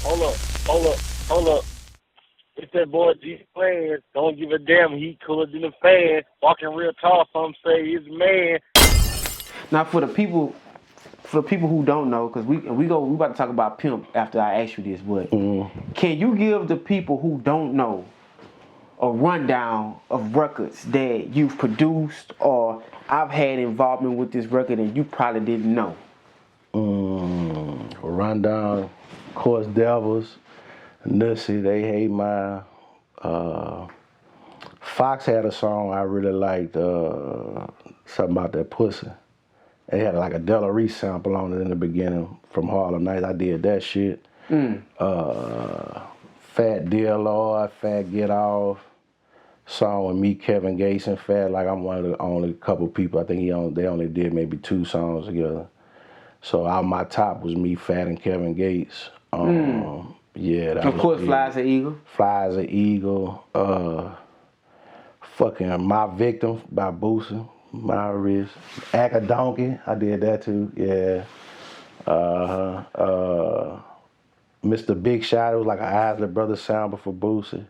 Hold up, hold up, hold up. It's that boy G Planz. Don't give a damn. He cooler than a fan. Walking real tall. Some say he's a man. Now for the people who don't know, because we about to talk about Pimp after I ask you this, but can you give the people who don't know a rundown of records that you've produced or I've had involvement with this record and you probably didn't know? Rundown, of course, Devils, Nussy, They Hate My. Fox had a song I really liked, something about that pussy. They had like a Della Reese sample on it in the beginning from Harlem Nights. I did that shit. Fat Dear Lord, Fat Get Off. Song with me, Kevin Gates, and Fat. Like I'm one of the only couple people. I think they only did maybe 2 songs together. So out my top was me, Fat, and Kevin Gates. Yeah, that Of was course, big. Flies an Eagle. Flies an Eagle. Fucking My Victim by Boosie. My Wrist. Act a Donkey. I did that too. Yeah. Mr. Big Shot. It was like an Isley Brothers sample for Boosie.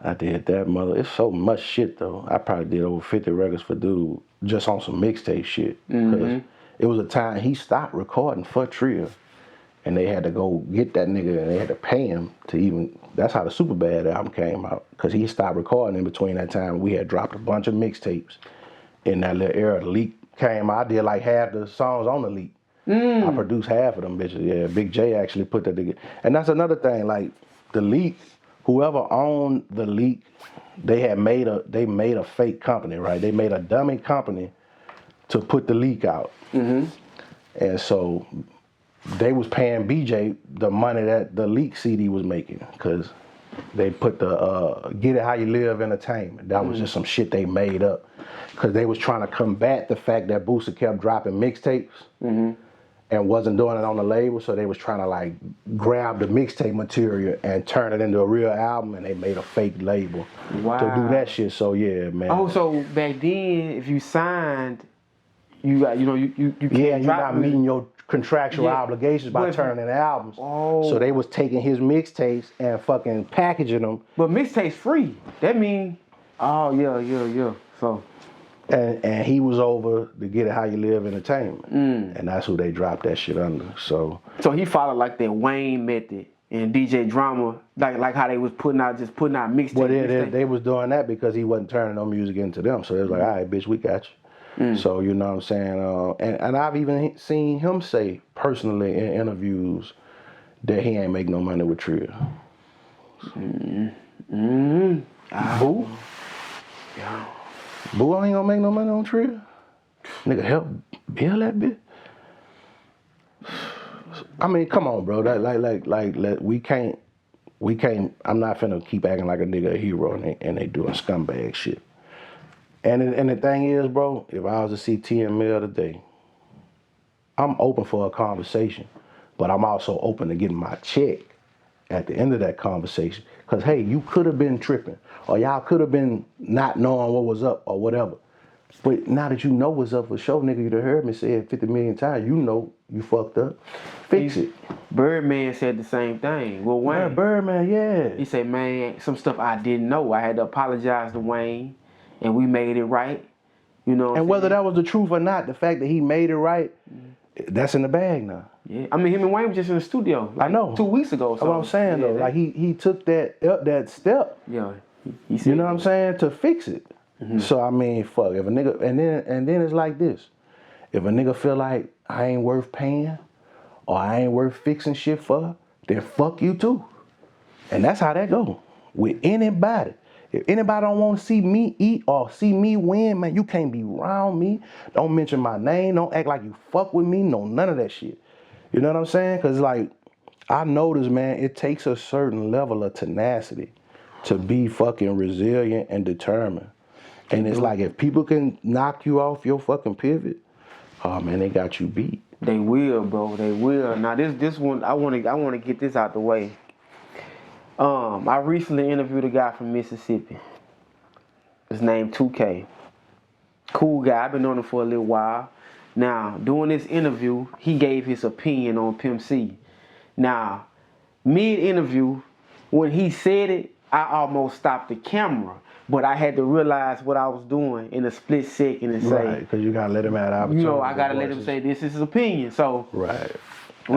I did that, mother. It's so much shit though. I probably did over 50 records for dude just on some mixtape shit. Because it was a time he stopped recording for Trill. And they had to go get that nigga and they had to pay him to even, that's how the Superbad album came out. Because he stopped recording in between that time. We had dropped a bunch of mixtapes in that little era. The Leak came out. I did like half the songs on the Leak. I produced half of them bitches. Yeah, Big J actually put that together. And that's another thing, like the Leak, whoever owned the Leak, they made a fake company, right? They made a dummy company to put the Leak out. And so they was paying BJ the money that the Leak CD was making because they put the Get It How You Live entertainment. That was just some shit they made up because they was trying to combat the fact that Boosie kept dropping mixtapes and wasn't doing it on the label, so they was trying to like grab the mixtape material and turn it into a real album, and they made a fake label to do that shit. So yeah, man. Oh, so back then, if you signed, you got, you can't you're drop not music. meeting your contractual obligations by turning in albums. So they was taking his mixtapes and fucking packaging them. But mixtape's free. That mean, yeah. So. And he was over to Get It How You Live entertainment. And that's who they dropped that shit under. So he followed like that Wayne method and DJ Drama, like how they was putting out mixtapes. Well, they was doing that because he wasn't turning no music into them. So they was like, all right, bitch, we got you. So you know what I'm saying? And I've even seen him say personally in interviews that he ain't make no money with Trill. Boo? Yeah. Boo ain't gonna make no money on Trill? Nigga help build that bitch? I mean, come on, bro. We can't, I'm not finna keep acting like a nigga a hero and they doing scumbag shit. And the thing is, bro, if I was to see TML today, I'm open for a conversation, but I'm also open to getting my check at the end of that conversation. Cause hey, you could have been tripping, or y'all could have been not knowing what was up or whatever. But now that you know what's up for sure, nigga, you done heard me say it 50 million times, you know you fucked up. Fix it. Birdman said the same thing. Well, Wayne. Yeah, Birdman, yeah. He said, man, some stuff I didn't know. I had to apologize to Wayne, and we made it right. You know what And I'm whether saying? that was the truth or not, the fact that he made it right, that's in the bag now. Yeah, I mean, him and Wayne was just in the studio. Like, I know. 2 weeks ago. That's what I'm saying though. Like he took that step. Yeah, he said, You know what I'm saying, to fix it. So I mean, fuck. If a nigga, and then it's like this. If a nigga feel like I ain't worth paying or I ain't worth fixing shit for, then fuck you too. And that's how that go with anybody. If anybody don't want to see me eat or see me win, man, you can't be around me. Don't mention my name. Don't act like you fuck with me. No, none of that shit. You know what I'm saying? Because, like, I notice, man, it takes a certain level of tenacity to be fucking resilient and determined. And it's like, if people can knock you off your fucking pivot, oh, man, they got you beat. They will, bro. They will. Now, this one, I want to get this out the way. I recently interviewed a guy from Mississippi. His name 2K. Cool guy. I've been knowing him for a little while. Now, during this interview, he gave his opinion on Pimp C. Now, mid-interview, when he said it, I almost stopped the camera. But I had to realize what I was doing in a split second and say, right, because you gotta let him have the opportunity. you know, I gotta let him say this is his opinion. So right. I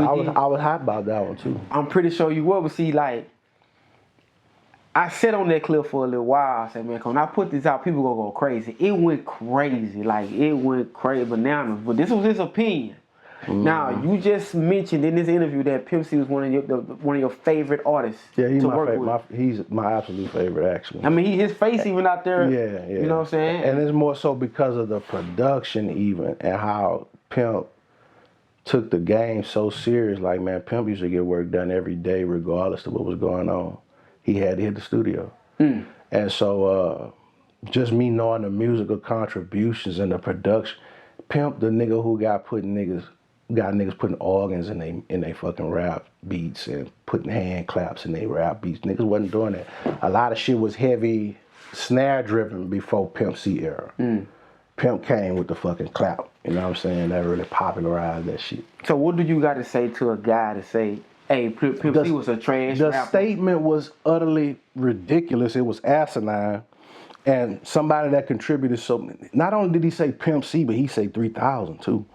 was hot about that one too. I'm pretty sure you would, but see, like, I sat on that clip for a little while. I said, man, when I put this out, people gonna go crazy. It went crazy, like it went crazy bananas. But this was his opinion. Now, you just mentioned in this interview that Pimp C was one of your favorite artists he's to my work favorite. with. He's my absolute favorite, actually. I mean, his face even out there. Yeah. You know what I'm saying? And it's more so because of the production even and how Pimp took the game so serious. Like, man, Pimp used to get work done every day regardless of what was going on. He had to hit the studio. And so just me knowing the musical contributions and the production, Pimp the nigga who got niggas putting organs in they fucking rap beats and putting hand claps in they rap beats. Niggas wasn't doing that. A lot of shit was heavy snare driven before Pimp C era. Pimp came with the fucking clap. You know what I'm saying? That really popularized that shit. So what do you got to say to a guy to say, hey, Pimp C was a trash rapper? The statement was utterly ridiculous. It was asinine. And somebody that contributed so, not only did he say Pimp C, but he said 3,000 too.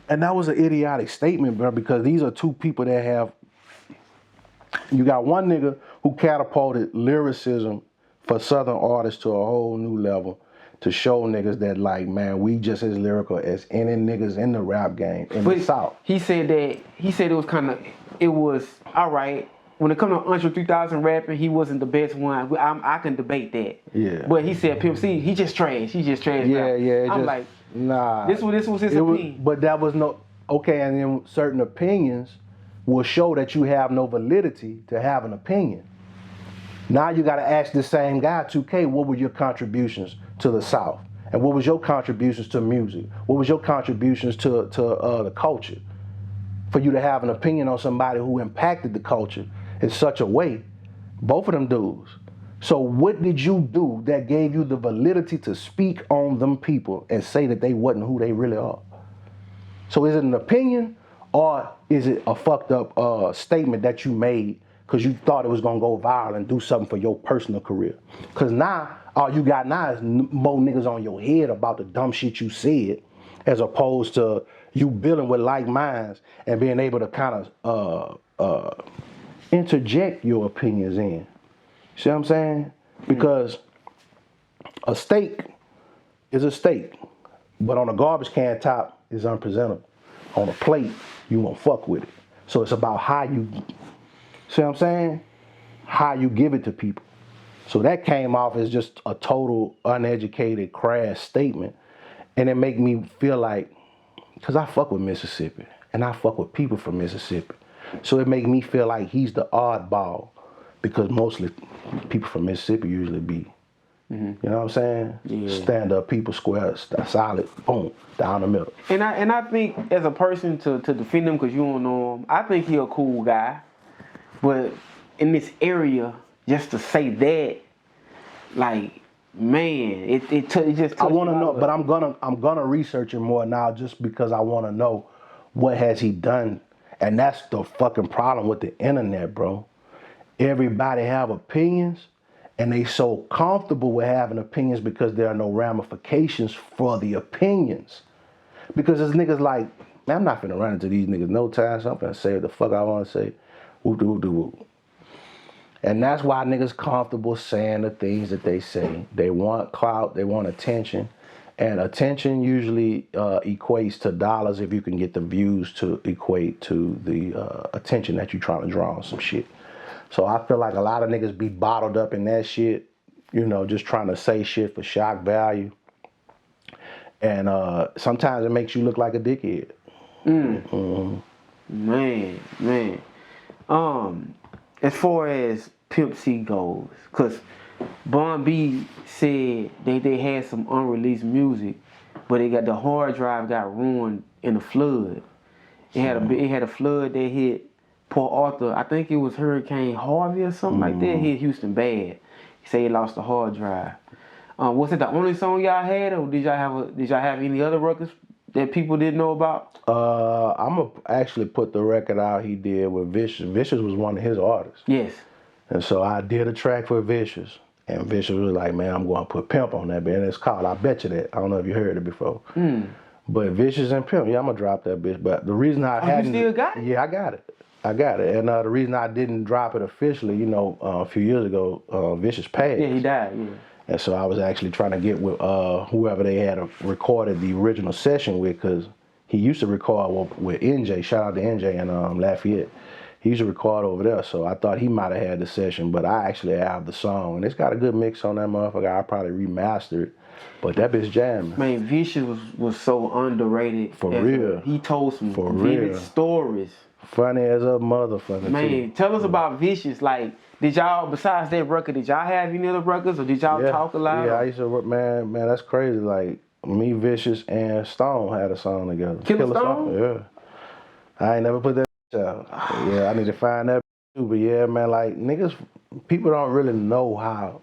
And that was an idiotic statement, bro, because these are two people that have, you got one nigga who catapulted lyricism for Southern artists to a whole new level to show niggas that, like, man, we just as lyrical as any niggas in the rap game in the South. He said it was all right. When it comes to Unreleased 3000 rapping, he wasn't the best one. I can debate that. Yeah. But he said Pimp C, he just trash. He just trash. Yeah. I'm like, nah. This was his opinion. But that was no, okay, and then certain opinions will show that you have no validity to have an opinion. Now you got to ask the same guy, 2K, what were your contributions to the South? And what was your contributions to music? What was your contributions to the culture? For you to have an opinion on somebody who impacted the culture in such a way, both of them dudes. So what did you do that gave you the validity to speak on them people and say that they wasn't who they really are? So is it an opinion or is it a fucked up statement that you made because you thought it was gonna go viral and do something for your personal career? Because now, all you got now is more niggas on your head about the dumb shit you said, as opposed to you building with like minds and being able to kind of interject your opinions in. See what I'm saying? Because a steak is a steak, but on a garbage can top is unpresentable. On a plate, you won't fuck with it. So it's about how you, see what I'm saying? How you give it to people. So that came off as just a total uneducated, crass statement. And it make me feel like, because I fuck with Mississippi, and I fuck with people from Mississippi. So it make me feel like he's the oddball, because mostly people from Mississippi usually be, you know what I'm saying? Yeah. Stand up, people square, solid, boom, down the middle. And I think as a person to defend him, because you don't know him, I think he a cool guy. But in this area, just to say that, like, man, it just. I want to know, but I'm gonna research it more now, just because I want to know what has he done, and that's the fucking problem with the internet, bro. Everybody have opinions, and they so comfortable with having opinions because there are no ramifications for the opinions. Because there's niggas like, man, I'm not finna run into these niggas no time, so I'm finna say what the fuck I want to say. Whoop. And that's why niggas comfortable saying the things that they say. They want clout, they want attention. And attention usually equates to dollars if you can get the views to equate to the attention that you're trying to draw on some shit. So I feel like a lot of niggas be bottled up in that shit, you know, just trying to say shit for shock value. And sometimes it makes you look like a dickhead. Man. As far as Pimp C goes, because Bun B said they had some unreleased music, but the hard drive got ruined in a flood. It had a flood that hit Port Arthur. I think it was Hurricane Harvey or something like that. Hit Houston bad. He said he lost the hard drive. Was it the only song y'all had, or did y'all have any other records that people didn't know about? I'm gonna actually put the record out he did with Vicious. Vicious was one of his artists. Yes. And so I did a track for Vicious. And Vicious was like, man, I'm going to put Pimp on that, man. It's called I Bet You That. I don't know if you heard it before. But Vicious and Pimp, yeah, I'm going to drop that bitch. But the reason I hadn't... you still got it? Yeah, I got it. And the reason I didn't drop it officially, you know, a few years ago, Vicious passed. Yeah, he died, yeah. And so I was actually trying to get with whoever they had recorded the original session with, because he used to record with NJ. Shout out to NJ and Lafayette. He used to record over there, so I thought he might have had the session, but I actually have the song, and it's got a good mix on that motherfucker. I'll probably remaster it, but that bitch jamming. Man, Vicious was so underrated. For real. He told some For vivid real. stories. Funny as a motherfucker, Man, too. tell us about Vicious. Like, did y'all, besides that record, did y'all have any other records, or did y'all talk a lot? Yeah, I used to work, man, that's crazy. Like, me, Vicious, and Stone had a song together. Killer Stone? Yeah. I ain't never put that out. Yeah, I need to find that too. But yeah, man, like, niggas, people don't really know how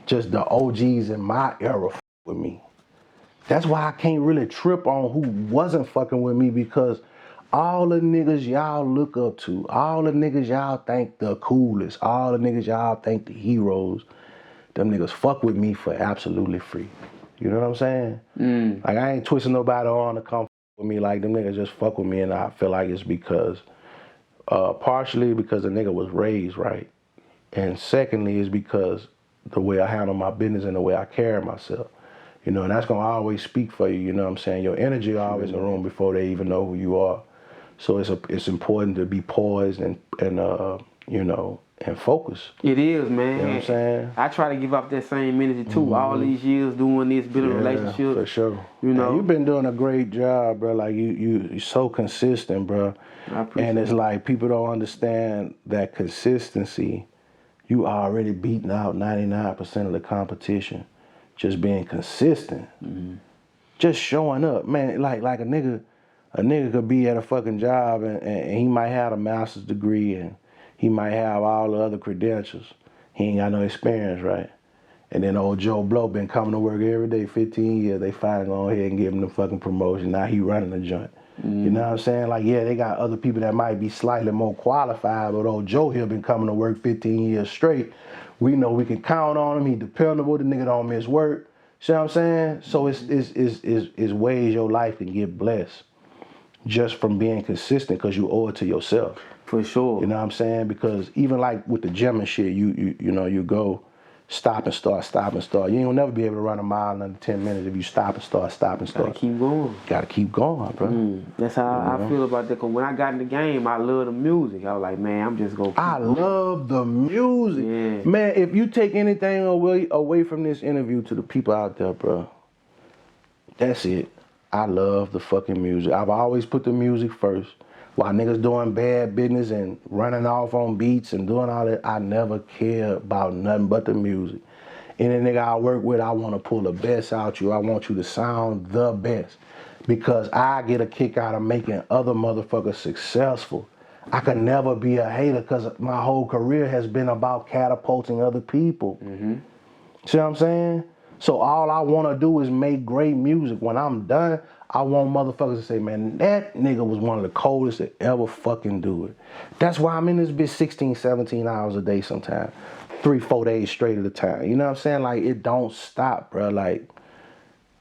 just the OGs in my era with me. That's why I can't really trip on who wasn't fucking with me, because all the niggas y'all look up to, all the niggas y'all think the coolest, all the niggas y'all think the heroes, them niggas fuck with me for absolutely free. You know what I'm saying? Like, I ain't twisting nobody on to come with me. Like, them niggas just fuck with me, and I feel like it's because, partially because the nigga was raised right, and secondly is because the way I handle my business and the way I carry myself. You know, and that's gonna always speak for you, you know what I'm saying? Your energy always in the room before they even know who you are. So it's important to be poised and you know, and focused. It is, man. You know what I'm saying? I try to give up that same energy too. All these years doing this, building a relationship. For sure. You know, and you've been doing a great job, bro. Like, you're so consistent, bro. I appreciate and it's like, people don't understand that consistency. You already beating out 99% of the competition. Just being consistent. Just showing up, man. Like a nigga could be at a fucking job and he might have a master's degree and he might have all the other credentials. He ain't got no experience, right? And then old Joe Blow been coming to work every day, 15 years. They finally go ahead and give him the fucking promotion. Now he running the joint. You know what I'm saying? Like, yeah, they got other people that might be slightly more qualified, but old Joe here been coming to work 15 years straight. We know we can count on him. He dependable. The nigga don't miss work. See what I'm saying? So it's ways your life can get blessed just from being consistent, because you owe it to yourself. For sure. You know what I'm saying? Because even like with the gym and shit, you know, you go stop and start, stop and start. You ain't gonna never be able to run a mile in under 10 minutes if you stop and start, stop and start. Gotta keep going. Gotta keep going, bro. That's how I feel about that. Cause when I got in the game, I love the music. I was like, man, I'm just gonna keep going. Love the music. Yeah. Man, if you take anything away from this interview to the people out there, bro, that's it. I love the fucking music. I've always put the music first. While niggas doing bad business and running off on beats and doing all that, I never care about nothing but the music. Any nigga I work with, I want to pull the best out you. I want you to sound the best, because I get a kick out of making other motherfuckers successful. I could never be a hater, because my whole career has been about catapulting other people. See what I'm saying? So all I want to do is make great music. When I'm done, I want motherfuckers to say, man, that nigga was one of the coldest to ever fucking do it. That's why I'm in this bitch 16, 17 hours a day sometimes. 3-4 days straight at a time. You know what I'm saying? Like, it don't stop, bro. Like,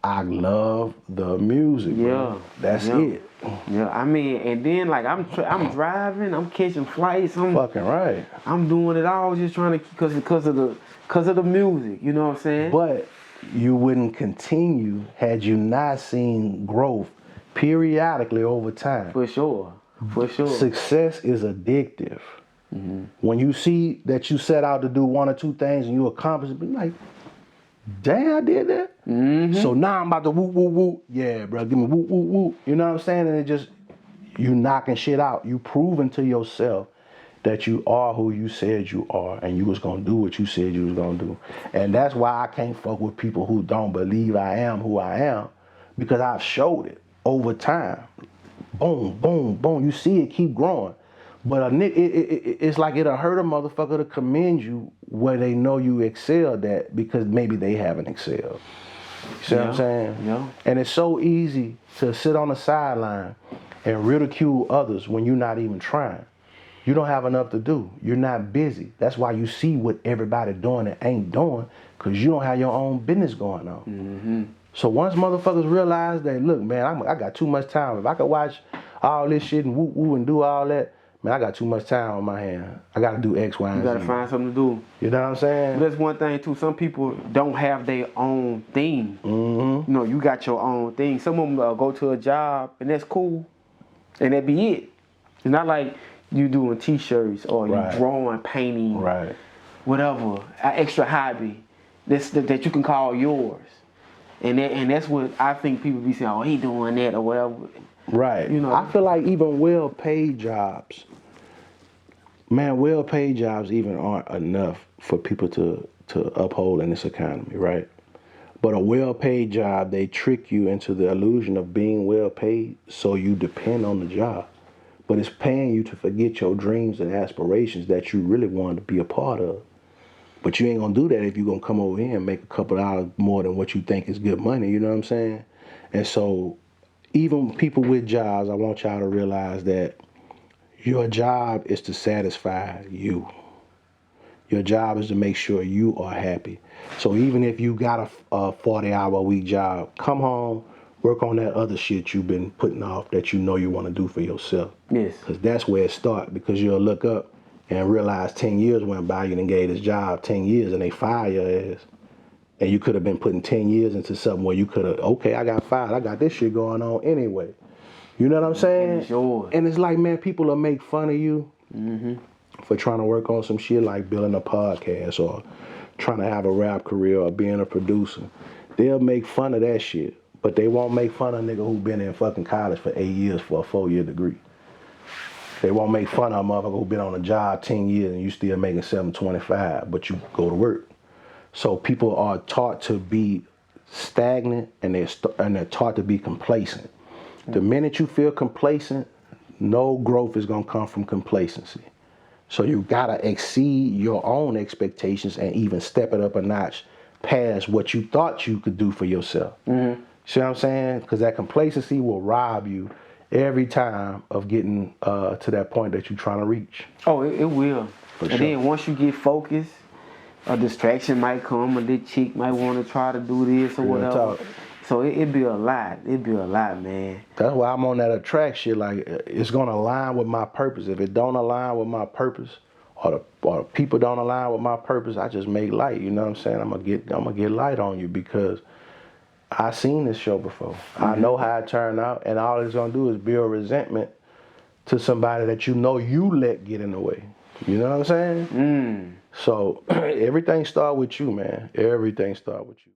I love the music, bro. That's it. Yeah, I mean, and then like I'm driving, I'm catching flights, I'm fucking right. I'm doing it all just trying to because of the music. You know what I'm saying? But you wouldn't continue had you not seen growth periodically over time. For sure. For sure. Success is addictive. When you see that you set out to do one or two things and you accomplish it, be like, damn, I did that. So now I'm about to whoop, whoop, whoop. Yeah, bro, give me whoop, whoop, whoop. You know what I'm saying? And it just, you knocking shit out. You proving to yourself that you are who you said you are, and you was gonna do what you said you was gonna do. And that's why I can't fuck with people who don't believe I am who I am, because I've showed it over time. Boom, boom, boom. You see it keep growing. But it's like it'll hurt a motherfucker to commend you where they know you excelled at, because maybe they haven't excelled. You see what I'm saying? Yeah. And it's so easy to sit on the sideline and ridicule others when you're not even trying. You don't have enough to do. You're not busy. That's why you see what everybody doing and ain't doing, because you don't have your own business going on. Mm-hmm. So once motherfuckers realize that, look, man, I got too much time. If I could watch all this shit and woo-woo and do all that, man, I got too much time on my hand. I got to do X, Y, and Z. You got to find something to do. You know what I'm saying? But that's one thing, too. Some people don't have their own thing. Mm-hmm. You know, you got your own thing. Some of them go to a job, and that's cool. And that be it. It's not like you doing T-shirts or you drawing, painting, whatever, an extra hobby that you can call yours. And that's what I think people be saying, oh, he doing that or whatever. Right. You know, I feel like even well-paid jobs, man, well-paid jobs even aren't enough for people to uphold in this economy, right? But a well-paid job, they trick you into the illusion of being well-paid, so you depend on the job. But it's paying you to forget your dreams and aspirations that you really wanted to be a part of. But you ain't gonna do that if you're gonna come over here and make a couple dollars more than what you think is good money, you know what I'm saying? And so even people with jobs, I want y'all to realize that your job is to satisfy you. Your job is to make sure you are happy. So even if you got a 40-hour-a-week job, come home, work on that other shit you've been putting off that you know you want to do for yourself. Yes. Because that's where it starts, because you'll look up and realize 10 years went by, you done gave this job 10 years and they fire your ass. And you could have been putting 10 years into something where you could have, okay, I got fired. I got this shit going on anyway. You know what I'm saying? And it's yours. And it's like, man, people will make fun of you for trying to work on some shit like building a podcast or trying to have a rap career or being a producer. They'll make fun of that shit. But they won't make fun of a nigga who been in fucking college for 8 years for a 4-year degree. They won't make fun of a motherfucker who been on a job 10 years and you still making $725, but you go to work. So people are taught to be stagnant and they're taught to be complacent. The minute you feel complacent, no growth is gonna come from complacency. So you gotta exceed your own expectations and even step it up a notch past what you thought you could do for yourself. See what I'm saying? Because that complacency will rob you every time of getting to that point that you're trying to reach. Oh, it will. For and sure. then once you get focused, a distraction might come, or this chick might want to try to do this or Real whatever. talk. So it be a lot. It be a lot, man. That's why I'm on that attract shit. Like, it's gonna align with my purpose. If it don't align with my purpose, or the people don't align with my purpose, I just make light. You know what I'm saying? I'm gonna get light on you because I seen this show before. I know how it turned out, and all it's gonna do is build resentment to somebody that you know you let get in the way. You know what I'm saying? So everything start with you, man. Everything start with you.